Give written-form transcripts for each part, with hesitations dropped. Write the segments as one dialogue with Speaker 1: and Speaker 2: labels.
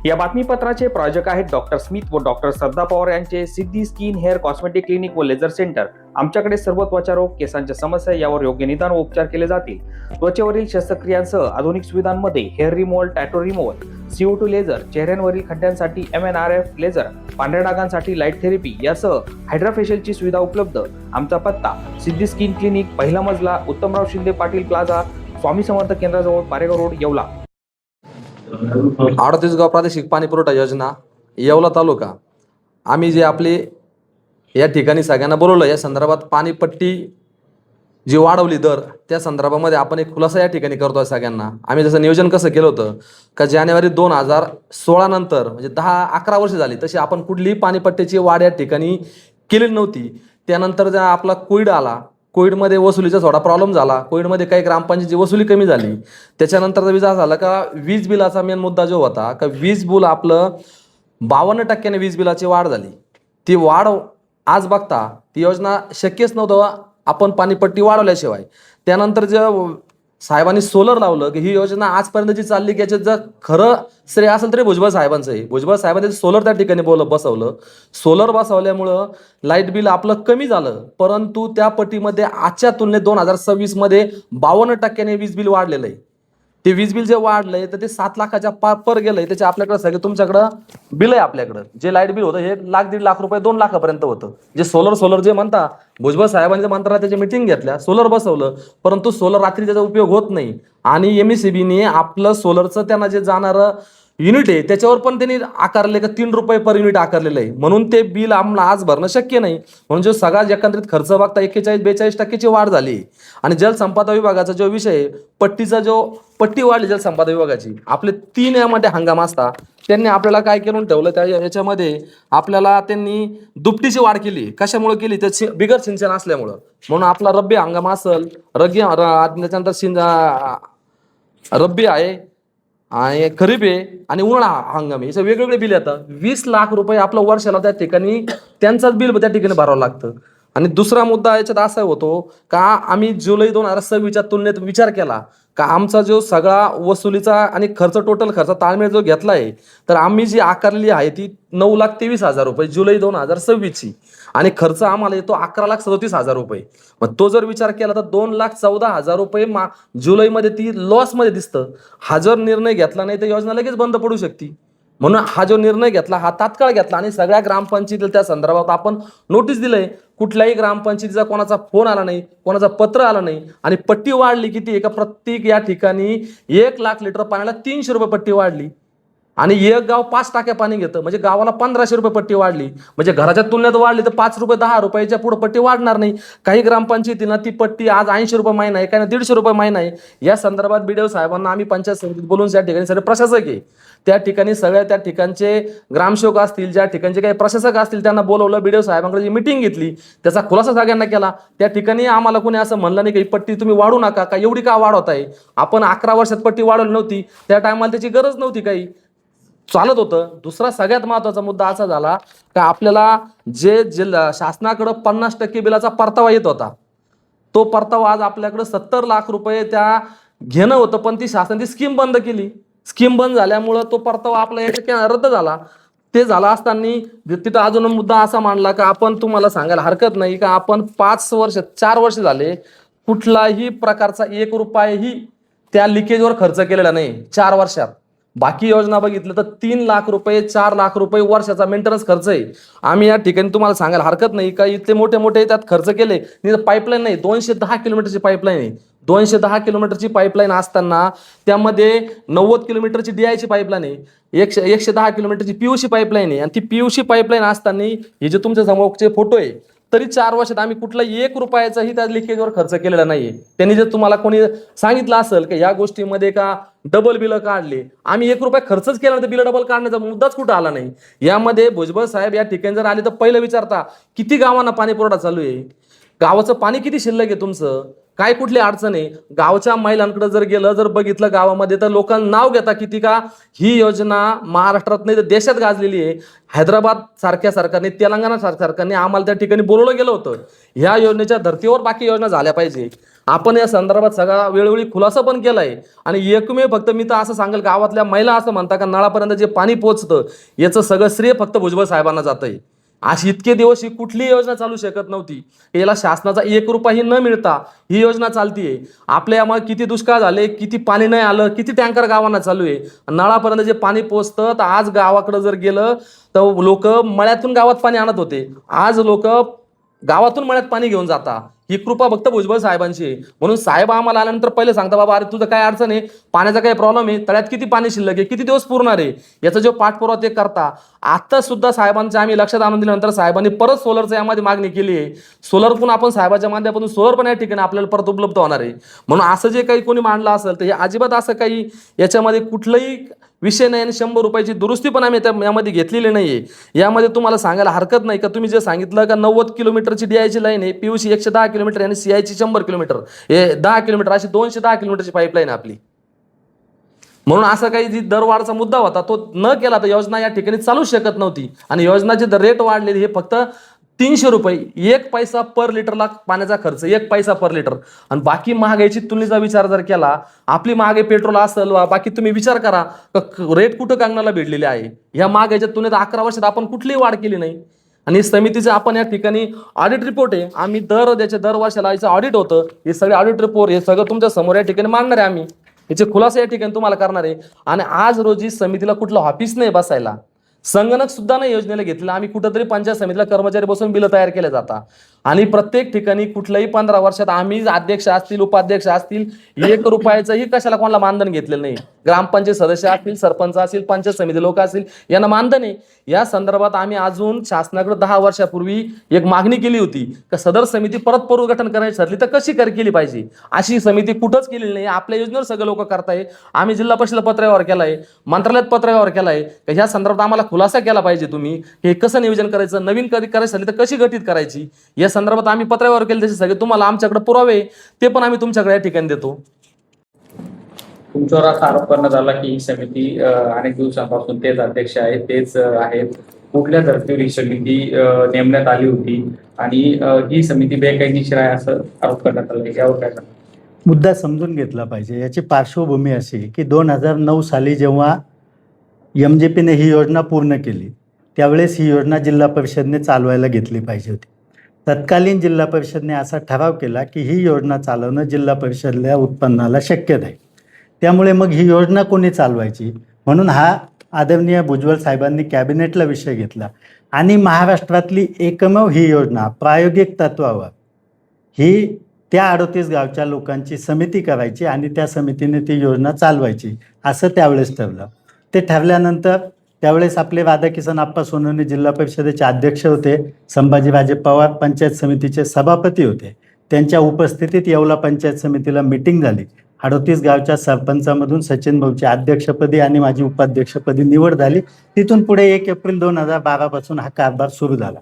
Speaker 1: या बातमीपत्राचे प्रायोजक आहेत डॉक्टर स्मिथ व डॉक्टर श्रद्धा पवार यांचे सिद्धी स्किन हेअर कॉस्मेटिक क्लिनिक व लेझर सेंटर। आमच्याकडे सर्व त्वचा रोग, केसांच्या समस्या यावर योग्य निदान व उपचार केले जातील। त्वचेवरील शस्त्रक्रियांसह आधुनिक सुविधांमध्ये hair removal, tattoo removal, CO2 laser, चेहऱ्यांवरील खड्ड्यांसाठी MNRF लेझर, पांढऱ्या डागांसाठी लाईट थेरपी यासह हायड्राफेशियलची सुविधा उपलब्ध। आमचा पत्ता सिद्धी स्किन क्लिनिक, पहिला मजला, उत्तमराव शिंदे पाटील प्लाझा, स्वामी समर्थ केंद्राजवळ, पारेगाव रोड, येवला।
Speaker 2: 38 गाव प्रादेशिक पाणी पुरवठा योजना, येवला तालुका। आम्ही जे आपले या ठिकाणी सगळ्यांना बोलवलं, या संदर्भात पाणीपट्टी जी वाढवली दर, त्या संदर्भामध्ये आपण एक खुलासा या ठिकाणी करतोय सगळ्यांना। आम्ही जसं नियोजन कसं केलं होतं का जानेवारी 2016 नंतर म्हणजे 10-11 वर्ष झाली तशी आपण कुठलीही पाणीपट्टीची वाढ या ठिकाणी केलेली नव्हती। त्यानंतर जेव्हा आपला कोविड आला, कोविडमध्ये वसुलीचा थोडा प्रॉब्लेम झाला, कोविडमध्ये काही ग्रामपंचायतीची वसुली कमी झाली। त्याच्यानंतर विचार झाला का वीज बिलाचा मेन मुद्दा जो होता का वीज बिल आपलं 52% वीज बिलाची वाढ झाली। ती वाढ आज बघता ती योजना शक्यच नव्हतं आपण पाणीपट्टी वाढवल्याशिवाय। त्यानंतर जे साहेबांनी सोलर लावलं की ही योजना आजपर्यंत जी चालली की याच्यात जर खरं श्रेय असेल तरी भुजबळ साहेबांचं आहे। भुजबळ साहेबांनी सोलर त्या ठिकाणी बसवलं। सोलर बसवल्यामुळं लाईट बिल आपलं कमी झालं, परंतु त्या पट्टीमध्ये आजच्या तुलनेत 2026 मध्ये 52% वीज बिल वाढलेलं आहे। ते वीज बिल जे वाढलंय तर ते 7 लाखाच्या पर गेलंय। त्याचे आपल्याकडे सगळे तुमच्याकडं बिल आहे, आपल्याकडं जे लाईट बिल होतं हे 1,00,000-1.5 लाख रुपये 2 लाखापर्यंत होतं। जे सोलर जे म्हणता भुजबळ साहेबांच्या मंत्रालयात त्याची मिटिंग घेतल्या, सोलर बसवलं, परंतु सोलर रात्री त्याचा उपयोग होत नाही। आणि MECBने आपलं सोलरचं त्यांना जे जाणारं युनिट आहे त्याच्यावर पण त्यांनी आकारले का 3 रुपये पर युनिट आकारलेलं आहे, म्हणून ते बिल आम्हाला आज भरणं शक्य नाही। म्हणून जो सगळा एकंदरीत खर्च बघता 41-42% वाढ झाली। आणि जलसंपदा विभागाचा जो विषय पट्टीचा जो पट्टी वाढली जलसंपदा विभागाची, आपले 3 यामध्ये हंगाम असता त्यांनी आपल्याला काय करून ठेवलं, त्या याच्यामध्ये आपल्याला त्यांनी दुपटीची वाढ केली। कशामुळे केली? तर बिगर सिंचन असल्यामुळं। म्हणून आपला रब्बी हंगाम असेल, त्याच्यानंतर रब्बी आहे आणि खरीप आहे आणि उन्हाळा हंगाम आहे, वेगवेगळे बिल येतात। 20 लाख रुपये आपलं वर्षाला त्या ठिकाणी त्यांचाच बिल त्या ठिकाणी भरावं लागतं। आणि दुसरा मुद्दा याच्यात असा होतो का आम्ही जुलै 2026च्या तुलनेत विचार केला का आमचा जो सगळा वसुलीचा आणि टोटल खर्च ताळमेळ जो घेतला आहे, तर आम्ही जी आकारली आहे ती 9,23,000 रुपये जुलै 2026ची, आणि खर्च आम्हाला येतो 11,37,000 रुपये। मग तो जर विचार केला तर 2,14,000 रुपये जुलैमध्ये ती लॉसमध्ये दिसतं। हा जर निर्णय घेतला नाही तर योजना लगेच बंद पडू शकते। म्हणून हा जो निर्णय घेतला हा तात्काळ घेतला आणि सगळ्या ग्रामपंचायतीला त्या संदर्भात आपण नोटीस दिलंय। कुठल्याही ग्रामपंचायतीचा कोणाचा फोन आला नाही, कोणाचा पत्र आलं नाही। आणि पट्टी वाढली किती आहे का प्रत्येक या ठिकाणी 1 लाख लिटर पाण्याला 300 रुपये पट्टी वाढली। आणि एक गाव 5 पाणी घेतं म्हणजे गावाला 1,500 रुपये पट्टी वाढली। म्हणजे घराच्या तुलनेत वाढली तर 5 रुपये 10 रुपयाच्या पुढे पट्टी वाढणार नाही। काही ग्रामपंचायतींना ती पट्टी आज 80 रुपये महिना आहे, काही 150 रुपये महिना आहे। या संदर्भात BDO साहेबांना आम्ही पंचायत समितीत बोलून त्या ठिकाणी सगळे प्रशासक आहे त्या ठिकाणी सगळ्या त्या ठिकाणचे ग्रामसेवक असतील, ज्या ठिकाणचे काही प्रशासक असतील त्यांना बोलवलं, BDO साहेबांकडे जी मिटिंग घेतली, त्याचा खुलासा सगळ्यांना केला। त्या ठिकाणी आम्हाला कोणी असं म्हणलं नाही की पट्टी तुम्ही वाढू नका, का एवढी का वाढवत आहे? आपण 11 वर्षात पट्टी वाढवली नव्हती, त्या टायमाला त्याची गरज नव्हती, काही चालत होतं। दुसरा सगळ्यात महत्वाचा मुद्दा असा झाला का आपल्याला जे शासनाकडे 50% बिलाचा परतावा येत होता, तो परतावा आज आपल्याकडे 70 लाख रुपये त्या घेणं होतं, पण ती शासनाची स्कीम बंद केली। स्कीम बंद झाल्यामुळं तो परतावा आपला याच्या रद्द झाला। ते झाला असताना तिथं अजून मुद्दा असा मांडला का आपण तुम्हाला सांगायला हरकत नाही का आपण 4 वर्ष झाले कुठलाही प्रकारचा 1 रुपयाही त्या लिकेजवर खर्च केलेला नाही 4 वर्षात। बाकी योजना बघितलं तर 3 लाख रुपये 4 लाख रुपये वर्षाचा मेंटेनन्स खर्च आहे। आम्ही या ठिकाणी तुम्हाला सांगायला हरकत नाही का इतके मोठे त्यात खर्च केले। पाईपलाईन नाही, 210 किलोमीटरची पाईपलाईन आहे। 210 किलोमीटरची पाईपलाईन असताना त्यामध्ये 90 किलोमीटरची DI ची पाईपलाईन आहे, 110 किलोमीटरची PUC पाईपलाईन आहे। आणि ती PUC पाईपलाईन असताना हे जे तुमच्या समोरचे फोटो आहे, तरी 4 वर्षात आम्ही कुठला 1 रुपयाचाही त्या लिकेजवर खर्च केलेला नाहीये। त्यांनी जर तुम्हाला कोणी सांगितलं असेल की या गोष्टीमध्ये का डबल बिल काढले, आम्ही 1 रुपया खर्चच केला तर बिल डबल काढण्याचा मुद्दाच कुठं आला नाही। यामध्ये भुजबळ साहेब या ठिकाणी जर आले तर पहिलं विचारता किती गावांना पाणी पुरवठा चालू आहे, गावाचं पाणी किती शिल्लक आहे तुमचं, काय कुठली अडचण आहे। गावच्या महिलांकडे जर गेलं जर बघितलं गावामध्ये तर लोकांना नाव घेता किती का ही योजना महाराष्ट्रात नाही तर देशात गाजलेली आहे। हैदराबाद सारख्या सरकारने, तेलंगणा सरकारने आम्हाला त्या ठिकाणी बोलवलं गेलं होतं, ह्या योजनेच्या धर्तीवर बाकी योजना झाल्या पाहिजे। आपण या संदर्भात सगळा वेळोवेळी खुलासा पण केलाय. आणि एकमेव फक्त मी तर असं सांगेल, गावातल्या महिला असं म्हणतात का नळापर्यंत जे पाणी पोहोचतं याचं सगळं श्रेय फक्त भुजबळ साहेबांना जातंय. अशी इतके दिवस ही कुठली योजना चालू शकत नव्हती. याला शासनाचा 1 रुपयाही न मिळता ही योजना चालतीये. आपल्या यामुळे किती दुष्काळ झाले, किती पाणी नाही आलं, किती टँकर गावांना चालू आहे. नळापर्यंत जे पाणी पोहोचतं, तर आज गावाकडे जर गेलं तर लोक मळ्यातून गावात पाणी आणत होते, आज लोक गावातून मळ्यात पाणी घेऊन जाता. ही कृपा फक्त भुजबळ साहेबांची आहे. म्हणून साहेब आम्हाला आल्यानंतर पहिले सांगता, बाबा अरे तुझं काय अडचण आहे, पाण्याचा काय प्रॉब्लेम आहे, तळ्यात किती पाणी शिल्लक आहे, किती दिवस पुरणार आहे, याचा जो पाठपुरावा ते करता. आता सुद्धा साहेबांच्या आम्ही लक्षात आणून दिल्यानंतर साहेबांनी परत सोलरचं यामध्ये मागणी केली आहे. सोलर पण आपण साहेबाच्या माध्यमातून सोलर पण या ठिकाणी आपल्याला परत उपलब्ध होणार आहे. म्हणून असं जे काही कोणी मांडलं असेल तर हे अजिबात असं काही याच्यामध्ये कुठलंही विषय नाही. आणि 100 रुपयाची दुरुस्ती पण आम्ही यामध्ये घेतलेली नाहीये. यामध्ये तुम्हाला सांगायला हरकत नाही का, तुम्ही जे सांगितलं का 90 किलोमीटरची DI ची लाईन आहे, PUC 110 किलोमीटर आणि CI ची 100 किलोमीटर, हे 10 किलोमीटर, अशी 210 किलोमीटरची पाईपलाईन आहे आपली. म्हणून असं काही जी दरवाढचा मुद्दा होता तो न केला तर योजना या ठिकाणी चालू शकत नव्हती. आणि योजनाचे रेट वाढलेले हे फक्त 300 रुपये, 1 पैसा पर लिटरला पाण्याचा खर्च, 1 पैसा पर लिटर. आणि बाकी महागाईची तुलनेचा विचार जर केला, आपली महागाई पेट्रोल असेल बाकी तुम्ही विचार करा रेट कुठं कांगण्याला भिडलेले आहे. या महागाईच्या तुलनेत 11 वर्षात आपण कुठलीही वाढ केली नाही. आणि समितीचे आपण या ठिकाणी ऑडिट रिपोर्ट आहे, आम्ही दर वर्षाला याचं ऑडिट होतं, हे सगळे ऑडिट रिपोर्ट हे सगळं तुमच्या समोर या ठिकाणी मांडणार आहे. आम्ही याचे खुलासा या ठिकाणी तुम्हाला करणार आहे. आणि आज रोजी समितीला कुठलं ऑफिस नाही बसायला, संगणक सुद्धा नाही योजनेला घेतलेला. आम्ही कुठंतरी पंचायत समितीला कर्मचारी बसून बिलं तयार केले जातात. आणि प्रत्येक ठिकाणी कुठल्याही 15 वर्षात आम्ही अध्यक्ष असतील, उपाध्यक्ष असतील, 1 रुपयाचंही कशाला कोणाला मानधन घेतलेलं नाही. ग्रामपंचायत सदस्य असतील, सरपंच असतील, पंचायत समिती लोक असतील, यांना मानधन आहे. या संदर्भात आम्ही अजून शासनाकडे 10 वर्षापूर्वी एक मागणी केली होती की सदर समिती परत पुनर्गठन करायची ठरली तर कशी केली पाहिजे. अशी समिती कुठंच केलेली नाही. आपल्या योजनेवर सगळे लोक करताय. आम्ही जिल्हा परिषद पत्रव्यवहार केलाय, मंत्रालयात पत्रव्यवहार केलाय, ह्या संदर्भात आम्हाला खुलासा केला पाहिजे. तुम्ही हे कसं नियोजन करायचं, नवीन कधी करायची झाली तर कशी गठीत करायची, या संदर्भात आम्ही पत्रव्यवहार केले. त्याचे सगळे तुम्हाला आमच्याकडे पुरावे ते पण आम्ही तुमच्याकडे या ठिकाणी देतो.
Speaker 1: तुमच्यावर असा आरोप करण्यात आला की ही समिती अनेक दिवसांपासून तेच अध्यक्ष आहेत, तेच आहेत. कुठल्या धर्तीवर ही समिती नेमण्यात आली होती आणि ही समिती बेकायदेशीर आहे असं आरोप करण्यात आला, यावर काय सांगा?
Speaker 3: मुद्दा समजून घेतला पाहिजे. याची पार्श्वभूमी अशी की 2009 साली जेव्हा MJPने ही योजना पूर्ण केली त्यावेळेस ही योजना जिल्हा परिषदने चालवायला घेतली पाहिजे होती. तत्कालीन जिल्हा परिषदने असा ठराव केला की ही योजना चालवणं जिल्हा परिषदल्या उत्पन्नाला शक्य नाही. त्यामुळे मग ही योजना कोणी चालवायची, म्हणून हा आदरणीय भुजबळ साहेबांनी कॅबिनेटला विषय घेतला आणि महाराष्ट्रातली एकमेव ही योजना प्रायोगिक तत्वावर ही त्या 38 गावच्या लोकांची समिती करायची आणि त्या समितीने ती योजना चालवायची असं त्यावेळेस ठरलं. ते ठरल्यानंतर त्यावेळेस आपले राधाकिसन आप्पा सोनवणे जिल्हा परिषदेचे अध्यक्ष होते, संभाजीराजे पवार पंचायत समितीचे सभापती होते. त्यांच्या उपस्थितीत येवला पंचायत समितीला मीटिंग झाली. 38 गावच्या सरपंचामधून सचिन भाऊच्या अध्यक्षपदी आणि माझी उपाध्यक्षपदी निवड झाली. तिथून पुढे 1 एप्रिल 2012 पासून हा कारभार सुरू झाला.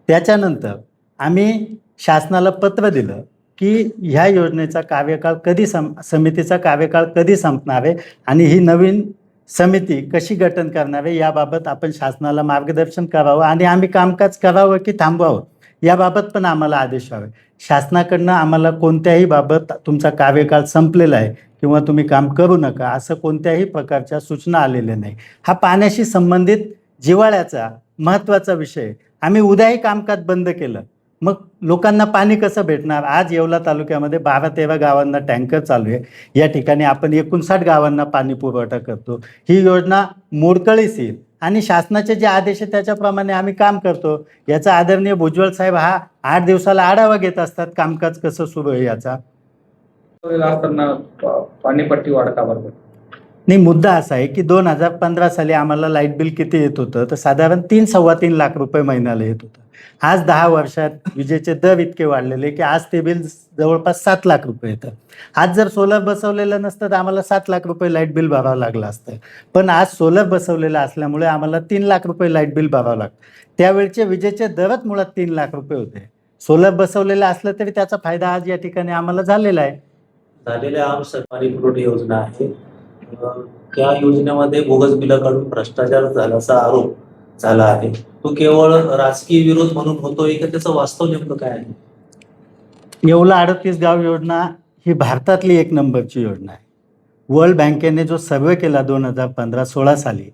Speaker 3: त्याच्यानंतर आम्ही शासनाला पत्र दिलं की ह्या योजनेचा कार्यकाळ कधी समितीचा कार्यकाळ कधी संपणार आहे आणि ही नवीन समिती कशी गठन करणार आहे याबाबत आपण शासनाला मार्गदर्शन करावं आणि आम्ही कामकाज करावं की थांबवावं याबाबत पण आम्हाला आदेश हवे. शासनाकडनं आम्हाला कोणत्याही बाबत तुमचा कार्यकाळ संपलेला आहे किंवा तुम्ही काम करू नका असं कोणत्याही प्रकारच्या सूचना आलेल्या नाही. हा पाण्याशी संबंधित जिव्हाळ्याचा महत्त्वाचा विषय. आम्ही उद्याही कामकाज बंद केलं मग लोकांना पाणी कसं भेटणार? आज येवला तालुक्यामध्ये 12-13 गावांना टँकर चालू आहे. या ठिकाणी आपण 59 गावांना पाणी पुरवठा करतो. ही योजना मोडकळीस येईल आणि शासनाचे जे आदेश आहे त्याच्याप्रमाणे आम्ही काम करतो. याचा आदरणीय भुजबळ साहेब हा 8 दिवसाला आढावा घेत असतात कामकाज कसं सुरू आहे याचा.
Speaker 1: असताना पाणीपट्टी वाढ का बरोबर
Speaker 3: नाही, मुद्दा असा आहे की 2015 साली आम्हाला लाईट बिल किती येत होतं तर साधारण 3-3.25 लाख रुपये महिन्याला येत होतं. आज 10 वर्षात विजेचे दर इतके वाढलेले की आज ते बिल जवळपास 7 लाख रुपये येतं. आज जर सोलर बसवलेलं नसतं तर आम्हाला 7 लाख रुपये लाईट बिल भरावं लागलं असतं. पण आज सोलर बसवलेलं असल्यामुळे आम्हाला 3 लाख रुपये लाईट बिल भरावं लागतं. त्यावेळचे विजेचे दरच मुळात 3 लाख रुपये होते. सोलर बसवलेलं असलं तरी त्याचा फायदा आज या ठिकाणी आम्हाला झालेला आहे.
Speaker 4: झालेल्या आम सरकारी पुरवठा योजना आहे त्या योजनेमध्ये बोगस बिलं काढून भ्रष्टाचार झाल्याचा आरोप झाला आहे. तो केवळ राजकीय विरोध म्हणून होतोय का त्याचं वास्तव नेमकं काय आहे?
Speaker 3: येवला 38 गाव योजना ही भारतातली एक नंबरची योजना आहे. वर्ल्ड बँकेने जो सर्वे केला 2015-16 साली,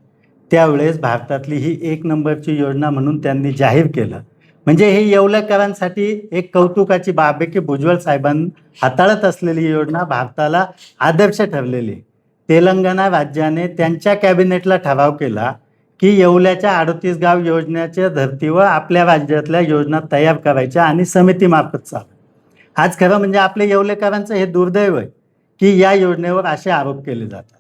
Speaker 3: त्यावेळेस भारतातली ही एक नंबरची योजना म्हणून त्यांनी जाहीर केलं. म्हणजे हे येवलेकरांसाठी एक कौतुकाची बाब आहे की भुजबळ साहेबांनी हाताळत असलेली ही योजना भारताला आदर्श ठरलेली आहे. तेलंगणा राज्याने त्यांच्या कॅबिनेटला ठराव केला की येवल्याच्या 38 गाव योजनेच्या धर्तीवर आपल्या राज्यातल्या योजना तयार करायच्या आणि समितीमार्फत चालू. आज खरं म्हणजे आपल्या येवलेकरांचं हे दुर्दैव आहे की या योजनेवर असे आरोप केले जातात.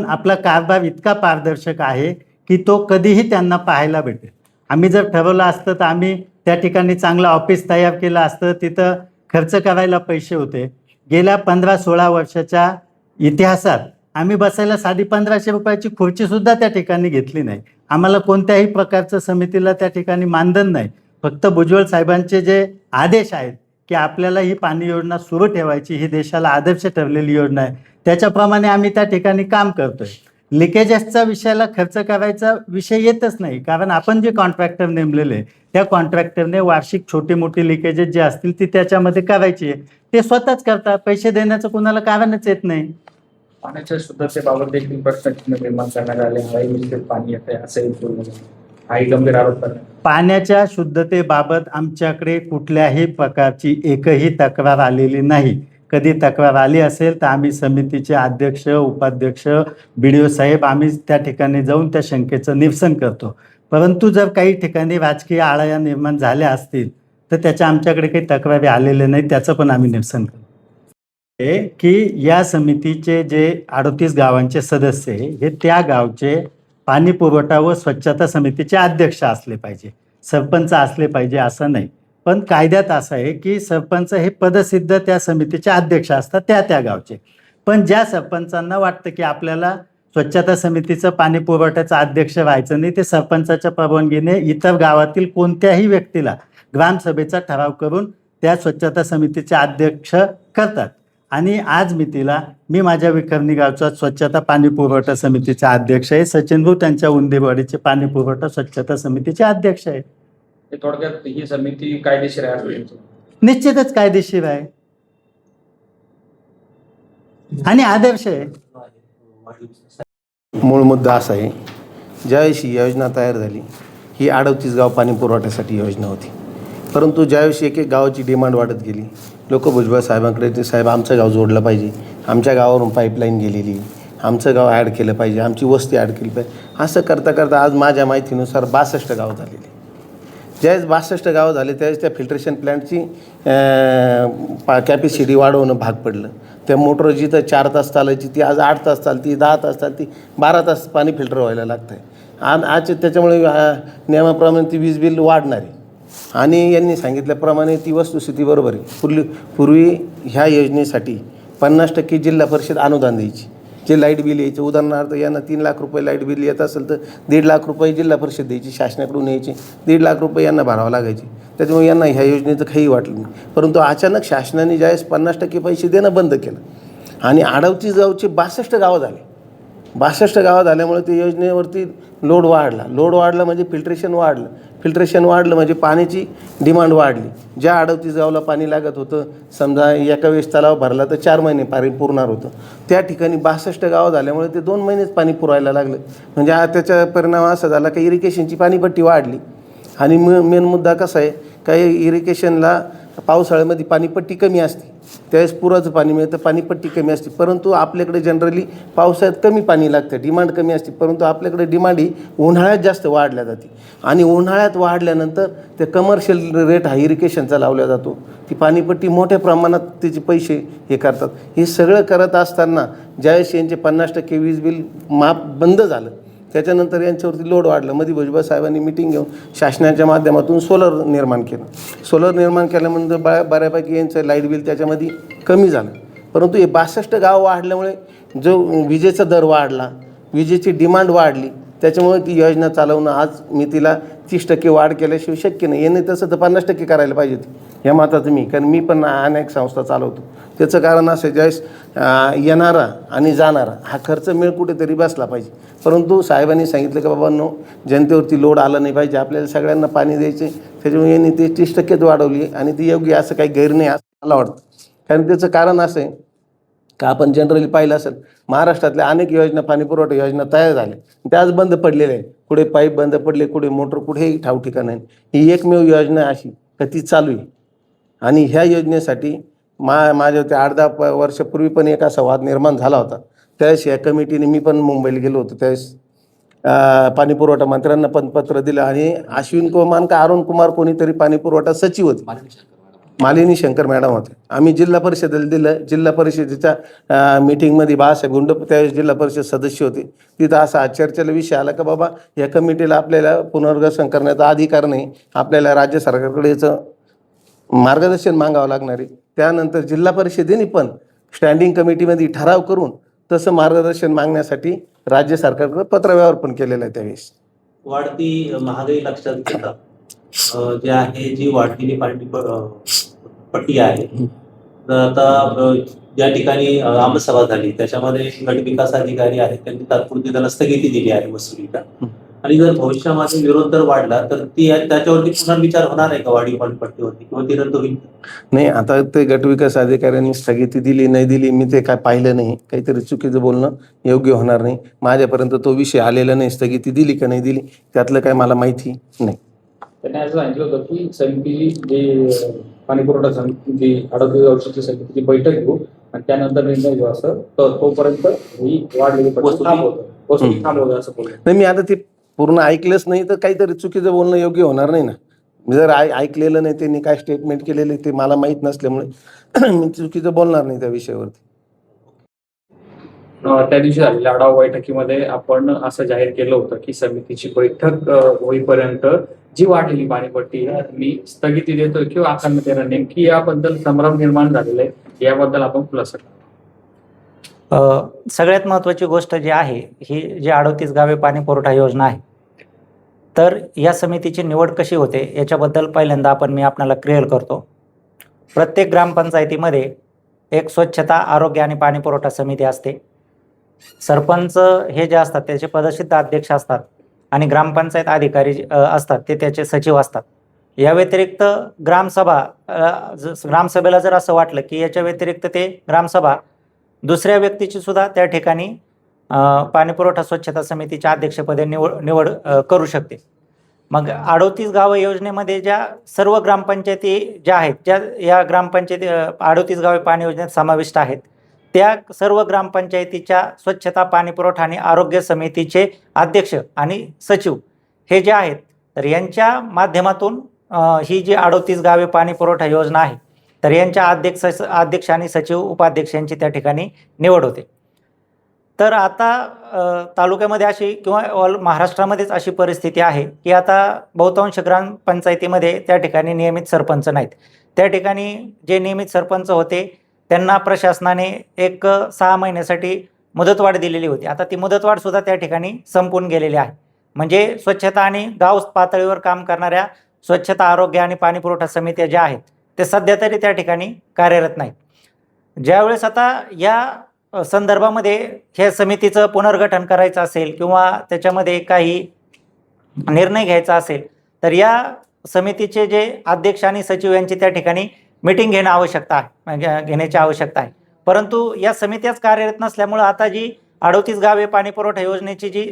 Speaker 3: आपला कारभार इतका पारदर्शक आहे की तो कधीही त्यांना पाहायला भेटेल. आम्ही जर ठरवलं असतं तर आम्ही त्या ठिकाणी चांगलं ऑफिस तयार केलं असतं, तिथं खर्च करायला पैसे होते. गेल्या 15-16 वर्षाच्या इतिहासात आम्ही बसायला साधी 1500 रुपयाची खुर्चीसुद्धा त्या ठिकाणी घेतली नाही. आम्हाला कोणत्याही प्रकारचं समितीला त्या ठिकाणी मानधन नाही. फक्त भुजबळ साहेबांचे जे आदेश आहेत की आपल्याला ही पाणी योजना सुरू ठेवायची, ही देशाला आदर्श ठरलेली योजना आहे, त्याच्याप्रमाणे आम्ही त्या ठिकाणी काम करतोय. लिकेजेसचा विषयाला खर्च करायचा विषय येतच नाही, कारण आपण जे कॉन्ट्रॅक्टर नेमलेले त्या कॉन्ट्रॅक्टरने वार्षिक छोटी मोठी लिकेजेस जे असतील ती त्याच्यामध्ये करायची आहे. ते स्वतःच करतात, पैसे देण्याचं कुणाला कारणच येत नाही.
Speaker 1: पाण्याच्या शुद्धतेबाबत देखील प्रश्नचिन्ह निर्माण करण्यात आले. हवाई मिश्रित पाणी येते असंही बोललं जातं. हाही गंभीर आरोप करण्यात.
Speaker 3: पाण्याच्या शुद्धतेबाबत आमच्याकडे कुठल्याही प्रकारची एकही तक्रार आलेली नाही. कधी तक्रार आली असेल तर आम्ही समितीचे अध्यक्ष, उपाध्यक्ष, BDO साहेब आम्ही त्या ठिकाणी जाऊन त्या शंकेचं निरसन करतो. परंतु जर काही ठिकाणी राजकीय आळया निर्माण झाल्या असतील तर त्याच्या आमच्याकडे काही तक्रारी आलेल्या नाही, त्याचं पण आम्ही निरसन करतो. की या समितीचे जे 38 गावांचे सदस्य आहे हे त्या गावचे पाणी पुरवठा व स्वच्छता समितीचे अध्यक्ष असले पाहिजे, सरपंच असले पाहिजे असं नाही. पण कायद्यात असं आहे की सरपंच हे पदसिद्ध त्या समितीचे अध्यक्ष असतात त्या गावचे. पण ज्या सरपंचांना वाटतं की आपल्याला स्वच्छता समितीचं पाणी पुरवठ्याचं अध्यक्ष व्हायचं नाही, ते सरपंचाच्या परवानगीने इतर गावातील कोणत्याही व्यक्तीला ग्रामसभेचा ठराव करून त्या स्वच्छता समितीचे अध्यक्ष करतात. आणि आज मी माझ्या विखरणी गावचा स्वच्छता पाणी पुरवठा समितीचा अध्यक्ष आहे. सचिन भाऊ त्यांच्या उंदेवाडीचे पाणी पुरवठा स्वच्छता समितीचे अध्यक्ष आहे.
Speaker 1: थोडक्यात ही समिती कायदेशीर आहे.
Speaker 3: निश्चितच कायदेशीर आहे आणि आदर्श आहे.
Speaker 5: मूळ मुद्दा असा आहे, ज्यावेळेस ही योजना तयार झाली ही 38 गाव पाणी पुरवठ्यासाठी योजना होती. परंतु ज्यावेळेस एक एक गावाची डिमांड वाढत गेली, लोक भुजबळ साहेबांकडे ते साहेब आमचं गाव जोडलं पाहिजे, आमच्या गावावरून पाईपलाईन गेलेली, आमचं गाव ॲड केलं पाहिजे, आमची वस्ती ॲड केली पाहिजे, असं करता करता आज माझ्या माहितीनुसार 62 गाव झालेली. ज्यावेळेस 62 गाव झाले त्यावेळेस त्या फिल्ट्रेशन प्लॅन्टची कॅपॅसिटी वाढवणं भाग पडलं. त्या मोटर जिथं 4 तास चालायची ती आज 8 तास चालती, 10 तास चालती, 12 तास पाणी फिल्टर व्हायला लागतं आहे. आणि आज त्याच्यामुळे नियमाप्रमाणे ती वीज बिल वाढणार आहे. आणि यांनी सांगितल्याप्रमाणे ती वस्तुस्थिती बरोबर आहे. पूर्वी ह्या योजनेसाठी 50% जिल्हा परिषद अनुदान द्यायची. जे लाईट बिल यायचे, उदाहरणार्थ यांना 3 लाख रुपये लाईट बिल येत असेल तर 1.5 लाख रुपये जिल्हा परिषद द्यायची, शासनाकडून यायचे 1.5 लाख रुपये यांना भरावं लागायचे. त्याच्यामुळे यांना ह्या योजनेचं काही वाटलं नाही. परंतु अचानक शासनाने ज्यावेळेस 50% पैसे देणं बंद केलं आणि 38 गावचे 62 गावं झाले. 62 गावं झाल्यामुळे त्या योजनेवरती लोड वाढला म्हणजे फिल्ट्रेशन वाढलं म्हणजे पाण्याची डिमांड वाढली. ज्या 38 गावाला पाणी लागत होतं, समजा एका वेळेस तलाव भरला तर 4 महिने पाणी पुरणार होतं, त्या ठिकाणी 62 गावं झाल्यामुळे ते 2 महिनेच पाणी पुरायला लागलं. म्हणजे त्याचा परिणाम असा झाला की इरिगेशनची पाणीपट्टी वाढली. आणि मेन मुद्दा कसा आहे, काही इरिगेशनला पावसाळ्यामध्ये पाणीपट्टी कमी असते, त्यावेळेस पुराचं पाणी मिळतं, पाणीपट्टी कमी असते. परंतु आपल्याकडे जनरली पावसाळ्यात कमी पाणी लागतं, डिमांड कमी असते. परंतु आपल्याकडे डिमांड ही उन्हाळ्यात जास्त वाढल्या जाते. आणि उन्हाळ्यात वाढल्यानंतर ते कमर्शियल रेट हा इरिगेशनचा लावला जातो. ती पाणीपट्टी मोठ्या प्रमाणात त्याचे पैसे हे करतात. हे सगळं करत असताना ज्यावेळेस यांचे 50% वीज बिल माफ बंद झालं, त्याच्यानंतर यांच्यावरती लोड वाढलं. मध्ये भुजबळ साहेबांनी मिटिंग घेऊन शासनाच्या माध्यमातून सोलर निर्माण केल्यानंतर बऱ्यापैकी यांचं लाईट बिल त्याच्यामध्ये कमी झालं. परंतु हे 62 गाव वाढल्यामुळे जो विजेचा दर वाढला, विजेची डिमांड वाढली, त्याच्यामुळे ती योजना चालवणं आज मी तिला 30% वाढ केल्याशिवाय शक्य नाही. यांनी तसं तर 50% करायला पाहिजे होती या मताचं मी, कारण मी पण अनेक संस्था चालवतो. त्याचं कारण असं ज्यावेळेस येणारा आणि जाणारा हा खर्च मिळ कुठेतरी बसला पाहिजे. परंतु साहेबांनी सांगितलं की बाबांनो, जनतेवरती लोड आला नाही पाहिजे, आपल्याला सगळ्यांना पाणी द्यायचे, त्याच्यामुळे यांनी ते 30% वाढवली आणि ती योग्य, असं काही गैर नाही असं मला वाटतं. कारण त्याचं कारण असं आहे का आपण जनरली पाहिलं असेल महाराष्ट्रातल्या अनेक योजना पाणीपुरवठा योजना तयार झाल्या त्याच बंद पडलेल्या आहेत. कुठे पाईप बंद पडले, कुठे मोटर, कुठेही ठावठिकाण नाही. ही एकमेव योजना अशी का ती चालू आहे. आणि ह्या योजनेसाठी माझ्या ते 8-10 वर्षापूर्वी पण एक असा वाद निर्माण झाला होता. त्यावेळेस या कमिटीने, मी पण मुंबईला गेलो होतो त्यावेळेस, पाणीपुरवठा मंत्र्यांना पण पत्र दिलं आणि अश्विन कुमार का अरुण कुमार कोणीतरी पाणीपुरवठा सचिव होते, मालिनी शंकर मॅडम होते. आम्ही जिल्हा परिषदेला दिलं. जिल्हा परिषदेच्या मीटिंगमध्ये बाळासाहेब गुंड त्यावेळेस जिल्हा परिषद सदस्य होते. तिथं असा चर्चेला विषय आला का बाबा या कमिटीला आपल्याला पुनर्वसन करण्याचा अधिकार नाही, आपल्याला राज्य सरकारकडे याचं मार्गदर्शन मागावं लागणार आहे. त्यानंतर जिल्हा परिषदेने पण स्टँडिंग कमिटीमध्ये ठराव करून तसं मार्गदर्शन मागण्यासाठी राज्य सरकारकडे पत्रव्यवहार पण केलेला आहे. त्यावेळेस
Speaker 4: वाढती महागाई लक्षात घेता जे आहे, जी वाढलेली पट्टी आहे, तर आता ज्या ठिकाणी आमसभा झाली त्याच्यामध्ये गट विकास अधिकारी आहेत, त्यांनी तात्पुरती त्याला स्थगिती दिली आहे वसुलीला. आणि जर भविष्यामध्ये विरोध जर वाढला तर ती त्याच्यावरती पुनर्विचार होणार आहे का वाढी पट्टीवरती, किंवा ती रद्द होईल?
Speaker 5: नाही, आता ते गटविकास अधिकाऱ्यांनी स्थगिती दिली नाही दिली मी ते काय पाहिलं नाही. काहीतरी चुकीचं बोलणं योग्य होणार नाही. माझ्यापर्यंत तो विषय आलेला नाही, स्थगिती दिली का नाही दिली त्यातलं काय मला माहिती नाही.
Speaker 6: त्यांनी असं सांगितलं होतं की समितीची जी पाणीपुरवठा समिती 38 वर्षाची समितीची बैठक घेऊ आणि त्यानंतर निर्णय घेऊ, असं तर तोपर्यंत ही वाढलेली पट्टी थांबवतं असं बोललं.
Speaker 5: नाही, मी आता ते पूर्ण ऐकलंच नाही तर काहीतरी चुकीचं बोलणं योग्य होणार नाही ना. मी जर ऐकलेलं नाही, त्यांनी काय स्टेटमेंट केलेले ते मला माहीत नसल्यामुळे मी चुकीचं बोलणार नाही त्या विषयावरती.
Speaker 6: त्या दिवशी झालेल्या आढावा बैठकीमध्ये आपण असं जाहीर केलं होतं की समितीची बैठक होईपर्यंत जी वाढलेली पाणीपट्टी मी स्थगिती देतोय किंवा आकारण्यात देणार, नेमकी याबद्दल संभ्रम निर्माण झालेला आहे, याबद्दल आपण खुलासा करू.
Speaker 7: सगळ्यात महत्त्वाची गोष्ट जी आहे, ही जी 38 गावे पाणी पुरवठा योजना आहे, तर या समितीची निवड कशी होते याच्याबद्दल पहिल्यांदा मी आपल्याला क्लिअर करतो. प्रत्येक ग्रामपंचायतीमध्ये एक स्वच्छता, आरोग्य आणि पाणी पुरवठा समिती असते. सरपंच हे जे असतात त्याचे पदसिद्ध अध्यक्ष असतात आणि ग्रामपंचायत अधिकारी असतात ते त्याचे सचिव असतात. या व्यतिरिक्त ग्रामसभेला जर असं वाटलं की याच्या व्यतिरिक्त ते ग्रामसभा दुसऱ्या व्यक्तीची सुद्धा त्या ठिकाणी पाणीपुरवठा स्वच्छता समितीच्या अध्यक्षपदी निवड करू शकते. मग 38 गावं योजनेमध्ये ज्या सर्व ग्रामपंचायती ज्या आहेत, ज्या या ग्रामपंचायती 38 गावे पाणी योजनेत समाविष्ट आहेत, त्या सर्व ग्रामपंचायतीच्या स्वच्छता, पाणीपुरवठा आणि आरोग्य समितीचे अध्यक्ष आणि सचिव हे जे आहेत, तर यांच्या माध्यमातून ही जी 38 गावे पाणी पुरवठा योजना आहे, तर यांच्या अध्यक्ष आणि सचिव, उपाध्यक्ष यांची त्या ठिकाणी निवड होते. तर आता तालुक्यामध्ये अशी किंवा ऑल महाराष्ट्रामध्येच अशी परिस्थिती आहे की आता बहुतांश ग्रामपंचायतीमध्ये त्या ठिकाणी नियमित सरपंच नाहीत. त्या ठिकाणी जे नियमित सरपंच होते त्यांना प्रशासनाने एक 6 महिन्यासाठी मुदतवाढ दिलेली होती. आता ती मुदतवाढसुद्धा त्या ठिकाणी संपून गेलेली आहे. म्हणजे स्वच्छता आणि गाव पातळीवर काम करणाऱ्या स्वच्छता, आरोग्य आणि पाणीपुरवठा समित्या ज्या आहेत ते सध्या तरी त्या ठिकाणी कार्यरत नाहीत. ज्यावेळेस आता या संदर्भामध्ये ह्या समितीचं पुनर्गठन करायचं असेल किंवा त्याच्यामध्ये काही निर्णय घ्यायचा असेल, तर या समितीचे जे अध्यक्ष आणि सचिव यांची त्या ठिकाणी मीटिंग घेण्याची आवश्यकता आहे. परंतु या समित्याच कार्यरत नसल्यामुळं आता जी 38 गावे पाणी पुरवठा योजनेची जी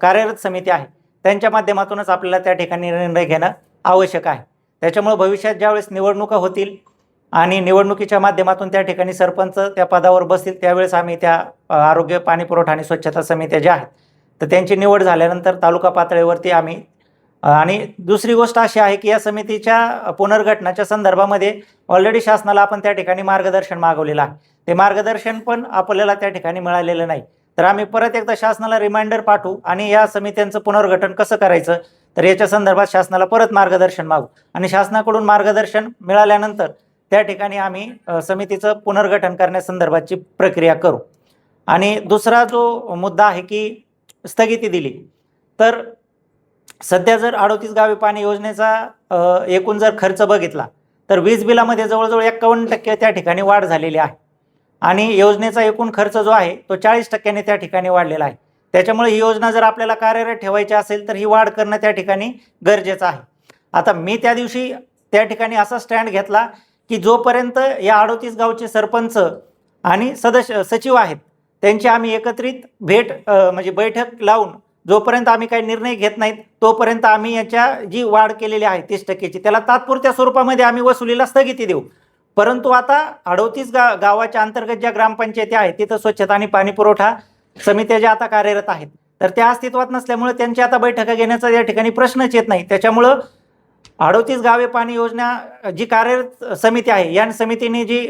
Speaker 7: कार्यरत समिती आहे त्यांच्या माध्यमातूनच आपल्याला त्या ठिकाणी निर्णय घेणं आवश्यक आहे. त्याच्यामुळे भविष्यात ज्यावेळेस निवडणुका होतील आणि निवडणुकीच्या माध्यमातून त्या ठिकाणी सरपंच त्या पदावर बसतील, त्यावेळेस आम्ही त्या आरोग्य, पाणी पुरवठा आणि स्वच्छता समित्या ज्या आहेत तर त्यांची निवड झाल्यानंतर तालुका पातळीवरती आम्ही आणि दुसरी गोष्ट अशी आहे की या समितीच्या पुनर्गठनाच्या संदर्भामध्ये ऑलरेडी शासनाला आपण त्या ठिकाणी मार्गदर्शन मागवलेलं आहे. ते मार्गदर्शन पण आपल्याला त्या ठिकाणी मिळालेलं नाही. तर आम्ही परत एकदा शासनाला रिमाइंडर पाठवू आणि या समित्यांचं पुनर्गठन कसं करायचं तर याच्या संदर्भात शासनाला परत मार्गदर्शन मागू आणि शासनाकडून मार्गदर्शन मिळाल्यानंतर त्या ठिकाणी आम्ही समितीचं पुनर्गठन करण्यासंदर्भातची प्रक्रिया करू. आणि दुसरा जो मुद्दा आहे की स्थगिती दिली, तर सध्या जर 38 गावे पाणी योजनेचा एकूण जर खर्च बघितला तर वीज बिलामध्ये जवळजवळ 51% त्या ठिकाणी वाढ झालेली आहे आणि योजनेचा एकूण खर्च जो आहे तो 40% त्या ठिकाणी वाढलेला आहे. त्याच्यामुळे ही योजना जर आपल्याला कार्यरत ठेवायची असेल तर ही वाढ करणं त्या ठिकाणी गरजेचं आहे. आता मी त्या दिवशी त्या ठिकाणी असा स्टँड घेतला की जोपर्यंत या 38 गावचे सरपंच आणि सचिव आहेत त्यांची आम्ही एकत्रित म्हणजे बैठक लावून जोपर्यंत आम्ही काही निर्णय घेत नाहीत तोपर्यंत आम्ही याच्या जी वाढ केलेली आहे 30%ची त्याला तात्पुरत्या स्वरूपामध्ये आम्ही वसुलीला स्थगिती देऊ. परंतु आता 38 गावाच्या अंतर्गत ज्या ग्रामपंचायती आहेत तिथं स्वच्छता आणि पाणी पुरवठा समित्या ज्या आता कार्यरत आहेत तर त्या अस्तित्वात नसल्यामुळे त्यांची आता बैठका घेण्याचा या ठिकाणी प्रश्नच येत नाही. त्याच्यामुळं 38 गावे पाणी योजना जी कार्यरत समिती आहे या समितीने जी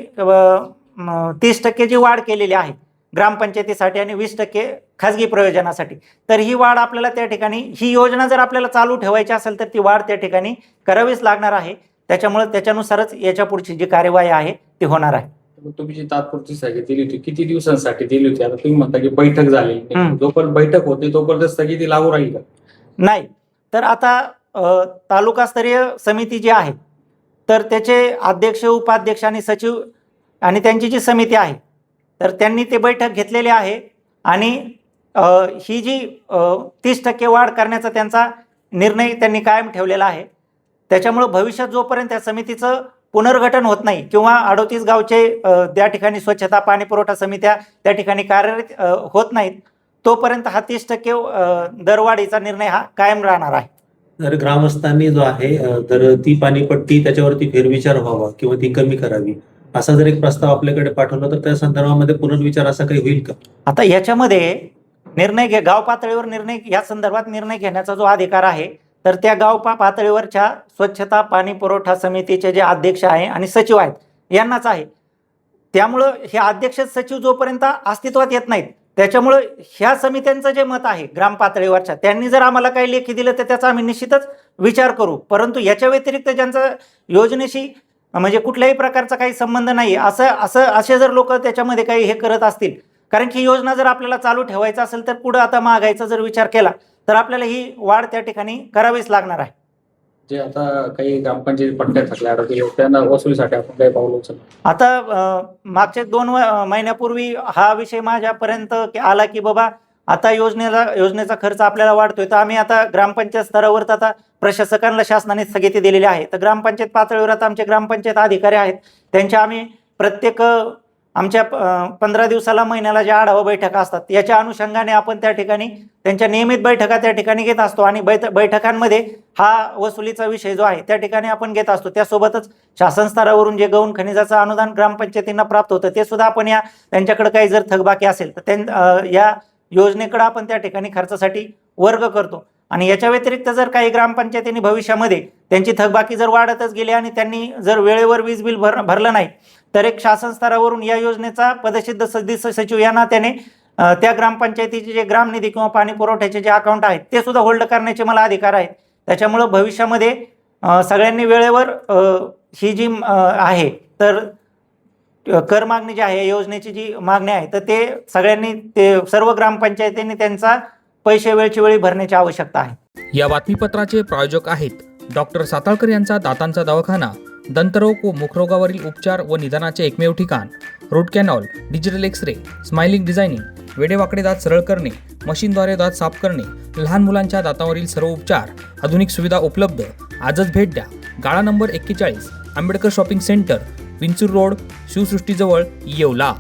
Speaker 7: 30% जी वाढ केलेली आहे ग्रामपंचायतीसाठी आणि 20% खाजगी प्रयोजनासाठी, तर ही वाढ आपल्याला त्या ठिकाणी ही योजना जर आपल्याला चालू ठेवायची असेल तर ती वाढ त्या ठिकाणी करावीच लागणार आहे. त्याच्यामुळे त्याच्यानुसारच याच्या पुढची जी कार्यवाही आहे ती होणार आहे.
Speaker 6: तुम्ही जी तात्पुरती स्थगिती दिली होती किती दिवसांसाठी दिली होती? आता तुम्ही म्हणता की बैठक झाली, जोपर्यंत बैठक होते तोपर्यंत स्थगिती लागू राहील का?
Speaker 7: नाही, तर आता तालुकास्तरीय समिती जी आहे तर त्याचे अध्यक्ष, उपाध्यक्ष आणि सचिव आणि त्यांची जी समिती आहे तर त्यांनी ते बैठक घेतलेली आहे आणि ही जी 30% वाढ करण्याचा त्यांचा निर्णय त्यांनी कायम ठेवलेला आहे. त्याच्यामुळं भविष्यात जोपर्यंत त्या समितीचं पुनर्गठन होत नाही किंवा 38 गावचे त्या ठिकाणी स्वच्छता पाणी पुरवठा समित्या त्या ठिकाणी कार्यरत होत नाहीत तोपर्यंत हा 30% दरवाढीचा निर्णय हा कायम राहणार आहे.
Speaker 4: तर ग्रामस्थांनी जो आहे तर ती पाणीपट्टी त्याच्यावरती फेरविचार व्हावा किंवा ती कमी करावी असा जर एक प्रस्ताव आपल्याकडे पाठवला तर त्या संदर्भामध्ये पुनर्विचार असा काही होईल का?
Speaker 7: आता याच्यामध्ये गाव पातळीवर या संदर्भात निर्णय घेण्याचा जो अधिकार आहे तर त्या गाव पातळीवरच्या स्वच्छता पाणी पुरवठा समितीचे जे अध्यक्ष आहे आणि सचिव आहेत यांनाच आहे. त्यामुळं हे अध्यक्ष सचिव जोपर्यंत अस्तित्वात येत नाहीत त्याच्यामुळं ह्या समित्यांचं जे मत आहे ग्राम पातळीवरच्या त्यांनी जर आम्हाला काही लेखी दिलं तर त्याचा आम्ही निश्चितच विचार करू. परंतु याच्या व्यतिरिक्त ज्यांचा योजनेशी म्हणजे कुठल्याही प्रकारचा काही संबंध नाही असे जर लोक त्याच्यामध्ये काही हे करत असतील, कारण की योजना जर आपल्याला चालू ठेवायचं असेल तर पुढे आता महागाईचा जर विचार केला तर आपल्याला ही वाढ त्या ठिकाणी करावीच लागणार आहे.
Speaker 6: जे आता काही ग्रामपंचायत पट्ट्या थकल्या त्यांना वसुलीसाठी आपण काही पाऊल उचललं?
Speaker 7: आता मागच्या 2 महिन्यापूर्वी हा विषय माझ्यापर्यंत आला की बाबा आता योजनेचा खर्च आपल्याला वाढतोय तर आम्ही आता ग्रामपंचायत स्तरावर आता प्रशासकांना शासनाने स्थगिती दिलेली आहे. तर ग्रामपंचायत पातळीवर आता आमचे ग्रामपंचायत अधिकारी आहेत त्यांच्या आम्ही प्रत्येक आमच्या 15 दिवसाला महिन्याला ज्या आढावा बैठका असतात याच्या अनुषंगाने आपण त्या ठिकाणी त्यांच्या नियमित बैठका त्या ठिकाणी घेत असतो आणि बैठकांमध्ये हा वसुलीचा विषय जो आहे त्या ठिकाणी आपण घेत असतो. त्यासोबतच शासन स्तरावरून जे गौण खनिजाचं अनुदान ग्रामपंचायतींना प्राप्त होतं ते सुद्धा आपण त्यांच्याकडे काही जर थकबाकी असेल तर या योजनेकडे आपण त्या ठिकाणी खर्चासाठी वर्ग करतो. आणि याच्या व्यतिरिक्त जर काही ग्रामपंचायतींनी भविष्यामध्ये त्यांची थकबाकी जर वाढतच गेली आणि त्यांनी जर वेळेवर वीज बिल भरलं नाही तर एक शासन स्तरावरून या योजनेचा पदसिद्ध सदस्य सचिव या नात्याने त्या ग्रामपंचायतीचे जे ग्रामनिधी किंवा पाणी पुरवठ्याचे जे अकाउंट आहेत ते सुद्धा होल्ड करण्याचे मला अधिकार आहेत. त्याच्यामुळं भविष्यामध्ये सगळ्यांनी वेळेवर ही जी आहे तर कर मागणी जी आहे योजनेची जी मागणी आहे तर ते सगळ्यांनी सर्व ग्रामपंचायतींनी त्यांचा पैसे वेळची वेळी भरण्याची आवश्यकता आहे.
Speaker 1: या बातमीपत्राचे प्रायोजक आहेत डॉक्टर साताळकर यांचा दातांचा दवाखाना, दंतरोग व मुखरोगावरील उपचार व निदानाचे एकमेव ठिकाण, root canal, digital x-ray, smiling designing, वेडेवाकडे दात सरळ करणे, मशीनद्वारे दात साफ करणे, लहान मुलांच्या दातावरील सर्व उपचार, आधुनिक सुविधा उपलब्ध. आजच भेट द्या. गाळा number 41, Ambedkar shopping centre, Vinchur road, शिवसृष्टीजवळ, येवला.